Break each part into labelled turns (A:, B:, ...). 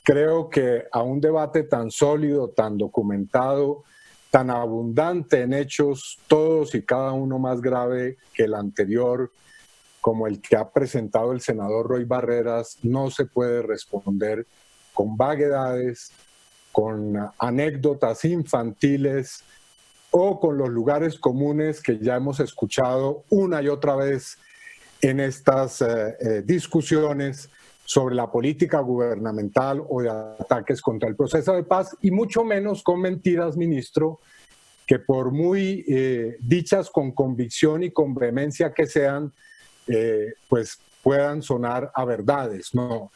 A: Creo que a un debate tan sólido, tan documentado, tan abundante en hechos, todos y cada uno más grave que el anterior, como el que ha presentado el senador Roy Barreras, no se puede responder con vaguedades, con anécdotas infantiles o con los lugares comunes que ya hemos escuchado una y otra vez en estas discusiones sobre la política gubernamental o de ataques contra el proceso de paz, y mucho menos con mentiras, ministro, que por muy dichas con convicción y con vehemencia que sean, pues puedan sonar a verdades. No,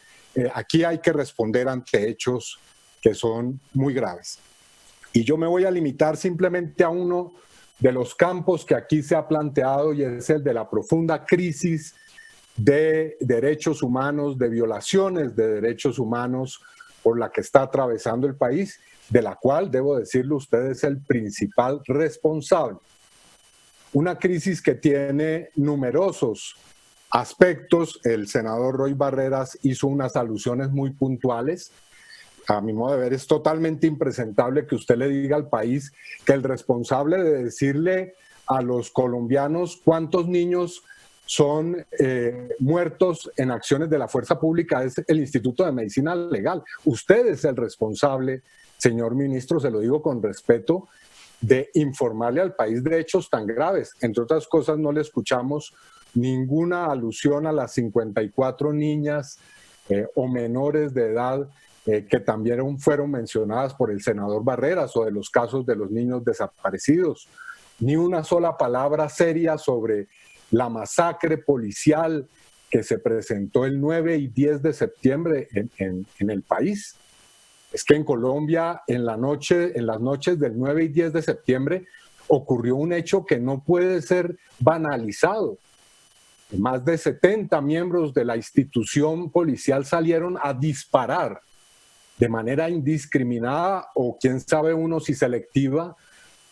A: aquí hay que responder ante hechos que son muy graves. Y yo me voy a limitar simplemente a uno de los campos que aquí se ha planteado, y es el de la profunda crisis de derechos humanos, de violaciones de derechos humanos por la que está atravesando el país, de la cual, debo decirle, usted es el principal responsable. Una crisis que tiene numerosos aspectos. El senador Roy Barreras hizo unas alusiones muy puntuales. A mi modo de ver, es totalmente impresentable que usted le diga al país que el responsable de decirle a los colombianos cuántos niños son muertos en acciones de la fuerza pública es el Instituto de Medicina Legal. Usted es el responsable, señor ministro, se lo digo con respeto, de informarle al país de hechos tan graves. Entre otras cosas, no le escuchamos ninguna alusión a las 54 niñas o menores de edad que también fueron mencionadas por el senador Barreras, o de los casos de los niños desaparecidos. Ni una sola palabra seria sobre la masacre policial que se presentó el 9 y 10 de septiembre en el país. Es que en Colombia, en las noches del 9 y 10 de septiembre, ocurrió un hecho que no puede ser banalizado. Más de 70 miembros de la institución policial salieron a disparar de manera indiscriminada, o quién sabe uno si selectiva,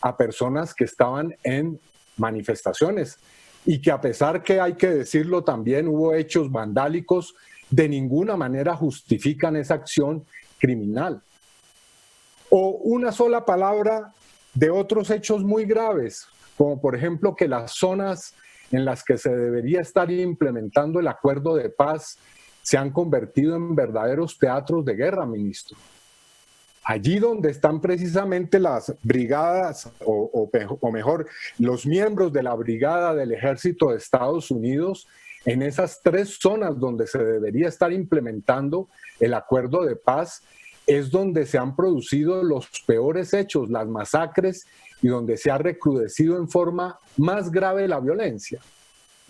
A: a personas que estaban en manifestaciones. Y que, a pesar que hay que decirlo también, hubo hechos vandálicos, de ninguna manera justifican esa acción criminal. O una sola palabra de otros hechos muy graves, como por ejemplo que las zonas en las que se debería estar implementando el acuerdo de paz se han convertido en verdaderos teatros de guerra, ministro. Allí donde están precisamente las brigadas, o mejor, los miembros de la brigada del Ejército de Estados Unidos, en esas 3 zonas donde se debería estar implementando el acuerdo de paz, es donde se han producido los peores hechos, las masacres, y donde se ha recrudecido en forma más grave la violencia.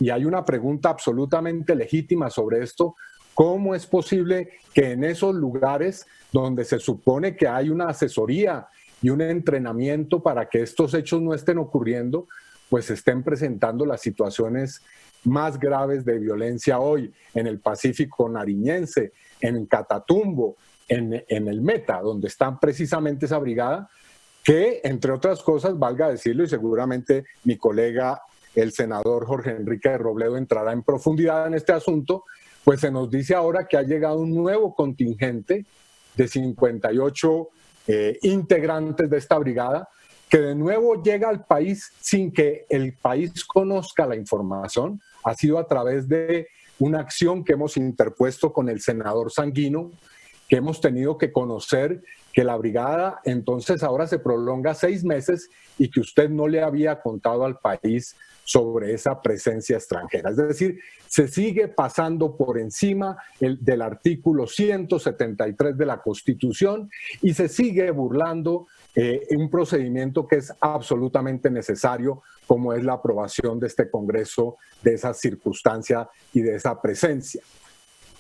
A: Y hay una pregunta absolutamente legítima sobre esto: ¿cómo es posible que en esos lugares donde se supone que hay una asesoría y un entrenamiento para que estos hechos no estén ocurriendo, pues se estén presentando las situaciones más graves de violencia hoy en el Pacífico nariñense, en Catatumbo, en el Meta, donde está precisamente esa brigada, que, entre otras cosas, valga decirlo, y seguramente mi colega, el senador Jorge Enrique Robledo, entrará en profundidad en este asunto, pues se nos dice ahora que ha llegado un nuevo contingente de 58 integrantes de esta brigada, que de nuevo llega al país sin que el país conozca la información. Ha sido a través de una acción que hemos interpuesto con el senador Sanguino, que hemos tenido que conocer que la brigada entonces ahora se prolonga 6 meses y que usted no le había contado al país sobre esa presencia extranjera. Es decir, se sigue pasando por encima del artículo 173 de la Constitución y se sigue burlando un procedimiento que es absolutamente necesario, como es la aprobación de este Congreso, de esa circunstancia y de esa presencia.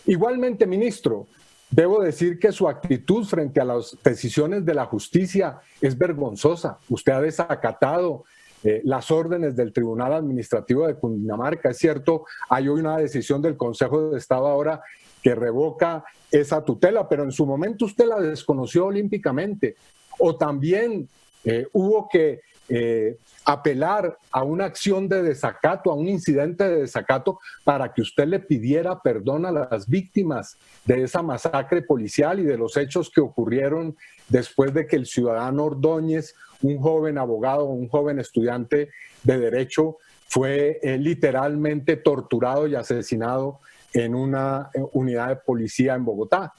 A: Igualmente, ministro, debo decir que su actitud frente a las decisiones de la justicia es vergonzosa. Usted ha desacatado las órdenes del Tribunal Administrativo de Cundinamarca. Es cierto, hay hoy una decisión del Consejo de Estado ahora que revoca esa tutela, pero en su momento usted la desconoció olímpicamente. O también hubo que apelar a una acción de desacato, a un incidente de desacato, para que usted le pidiera perdón a las víctimas de esa masacre policial y de los hechos que ocurrieron después de que el ciudadano Ordóñez, un joven abogado, un joven estudiante de Derecho, fue literalmente torturado y asesinado en una unidad de policía en Bogotá.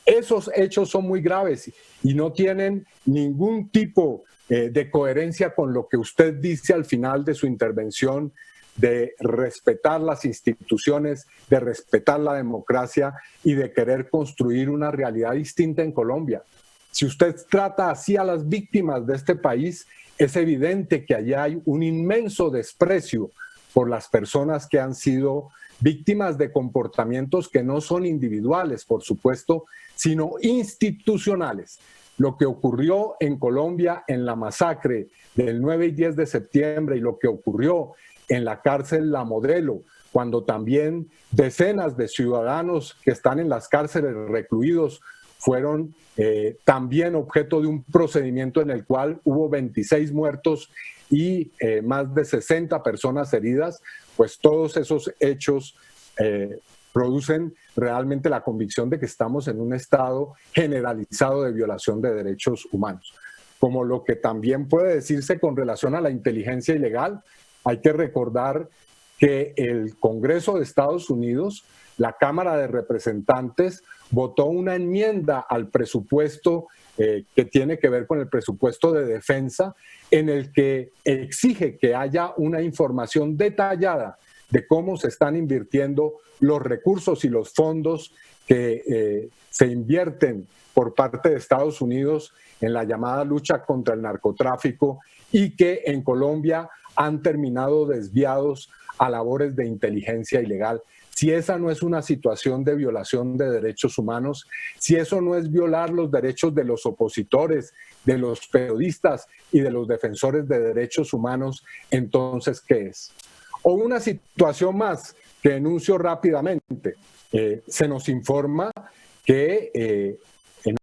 A: Esos hechos son muy graves y no tienen ningún tipo de coherencia con lo que usted dice al final de su intervención, de respetar las instituciones, de respetar la democracia y de querer construir una realidad distinta en Colombia. Si usted trata así a las víctimas de este país, es evidente que allá hay un inmenso desprecio por las personas que han sido víctimas de comportamientos que no son individuales, por supuesto, sino institucionales. Lo que ocurrió en Colombia en la masacre del 9 y 10 de septiembre y lo que ocurrió en la cárcel La Modelo, cuando también decenas de ciudadanos que están en las cárceles recluidos fueron también objeto de un procedimiento en el cual hubo 26 muertos y más de 60 personas heridas, pues todos esos hechos producen realmente la convicción de que estamos en un estado generalizado de violación de derechos humanos. Como lo que también puede decirse con relación a la inteligencia ilegal, hay que recordar que el Congreso de Estados Unidos, la Cámara de Representantes, votó una enmienda al presupuesto que tiene que ver con el presupuesto de defensa, en el que exige que haya una información detallada de cómo se están invirtiendo los recursos y los fondos que se invierten por parte de Estados Unidos en la llamada lucha contra el narcotráfico y que en Colombia han terminado desviados a labores de inteligencia ilegal. Si esa no es una situación de violación de derechos humanos, si eso no es violar los derechos de los opositores, de los periodistas y de los defensores de derechos humanos, entonces, ¿qué es? O una situación más que denuncio rápidamente. Se nos informa que en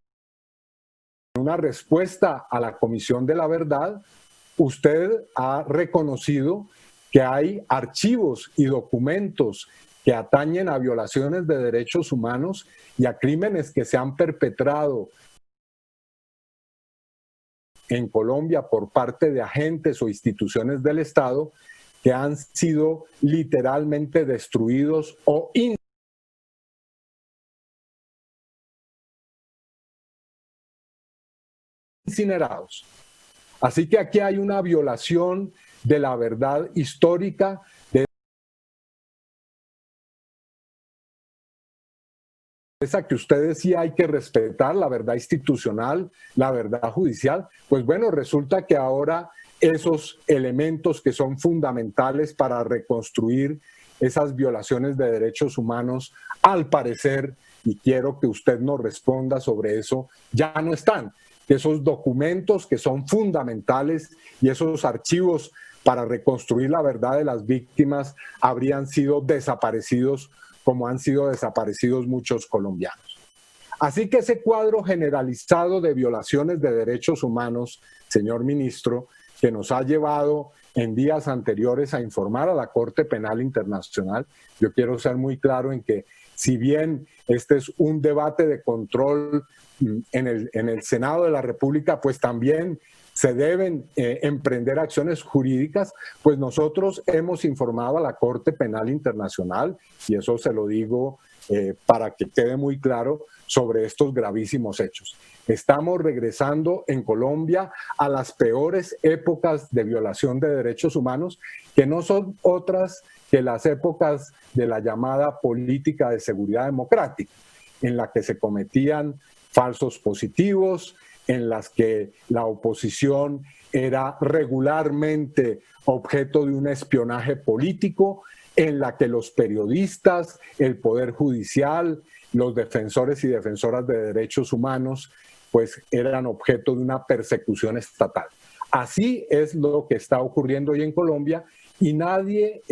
A: una respuesta a la Comisión de la Verdad, usted ha reconocido que hay archivos y documentos que atañen a violaciones de derechos humanos y a crímenes que se han perpetrado en Colombia por parte de agentes o instituciones del Estado que han sido literalmente destruidos o incinerados. Así que aquí hay una violación de la verdad histórica, de esa que usted decía hay que respetar, la verdad institucional, la verdad judicial. Pues bueno, resulta que ahora esos elementos que son fundamentales para reconstruir esas violaciones de derechos humanos, al parecer, y quiero que usted nos responda sobre eso, ya no están. Esos documentos que son fundamentales y esos archivos para reconstruir la verdad de las víctimas habrían sido desaparecidos como han sido desaparecidos muchos colombianos. Así que ese cuadro generalizado de violaciones de derechos humanos, señor ministro, que nos ha llevado en días anteriores a informar a la Corte Penal Internacional, yo quiero ser muy claro en que si bien este es un debate de control en el Senado de la República, pues también se deben emprender acciones jurídicas, pues nosotros hemos informado a la Corte Penal Internacional, y eso se lo digo para que quede muy claro, sobre estos gravísimos hechos. Estamos regresando en Colombia a las peores épocas de violación de derechos humanos, que no son otras que las épocas de la llamada política de seguridad democrática, en la que se cometían falsos positivos, en las que la oposición era regularmente objeto de un espionaje político, en la que los periodistas, el Poder Judicial, los defensores y defensoras de derechos humanos, pues eran objeto de una persecución estatal. Así es lo que está ocurriendo hoy en Colombia y nadie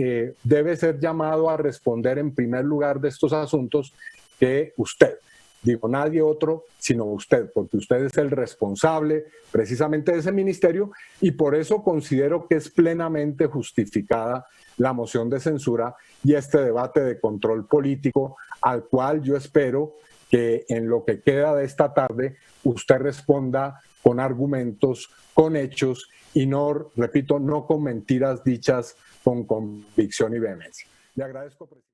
A: debe ser llamado a responder en primer lugar de estos asuntos que usted. Digo, nadie otro sino usted, porque usted es el responsable precisamente de ese ministerio y por eso considero que es plenamente justificada la moción de censura y este debate de control político al cual yo espero que en lo que queda de esta tarde usted responda con argumentos, con hechos y no, repito, no con mentiras dichas con convicción y vehemencia. Le agradezco, presidente.